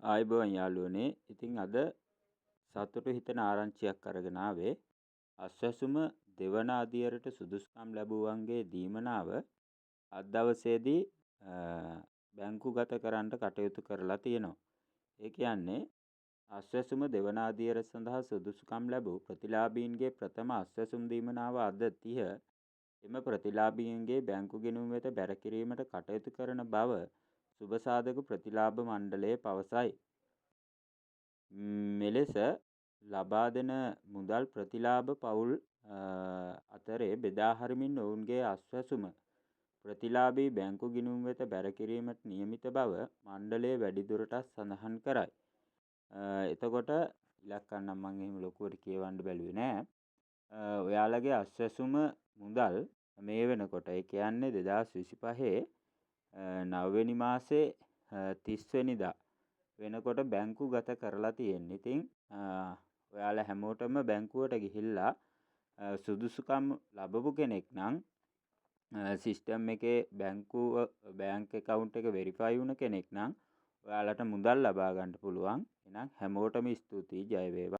ආයුබෝවන් යාළුවනේ. ඉතින් අද සතුටු හිතෙන ආරංචියක් අරගෙන ආවේ. අස්වැසුම දෙවන අදියරට සුදුසුකම් ලැබුවන්ගේ දීමනාව අද දවසේදී බැංකුගත කරන්න කටයුතු කරලා තියෙනවා. ඒ කියන්නේ අස්වැසුම දෙවන අදියර සඳහා සුදුසුකම් ලැබූ ප්‍රතිලාභීන්ගේ ප්‍රථම අස්වැසුම් දීමනාව අද 30 එම ප්‍රතිලාභීන්ගේ බැංකු ගිණුම් වෙත බැර කිරීමට කටයුතු කරන බව සුබසාධක ප්‍රතිලාභ මණ්ඩලය පවසයි. මෙලෙස ලබා දෙන මුදල් ප්‍රතිලාභ පවුල් අතරේ බෙදා හරිමින් ඔවුන්ගේ අස්වැසුම ප්‍රතිලාභී බැංකු ගිණුම් වෙත බැර කිරීමට නියමිත බව මණ්ඩලය වැඩිදුරටත් සඳහන් කරයි. එතකොට ඉලක්කම් නම් මම එහෙම ලොකුවට කියවන්න බැලුවේ නෑ. ඔයාලගේ අස්වැසුම මුදල් මේ වෙනකොට ඒ කියන්නේ 2025 9 වෙනි මාසේ 30 වෙනිදා වෙනකොට බැංකු ගත කරලා තියෙන්නේ. ඉතින් ඔයාලා හැමෝටම බැංකුවට ගිහිල්ලා සුදුසුකම් ලැබපු කෙනෙක් නම් සිස්ටම් එකේ බැංක් account එක වෙරිෆයි වුණ කෙනෙක් නම් ඔයාලට මුදල් ලබා ගන්න පුළුවන්. එහෙනම් හැමෝටම ස්තුතියි. ජය වේවා.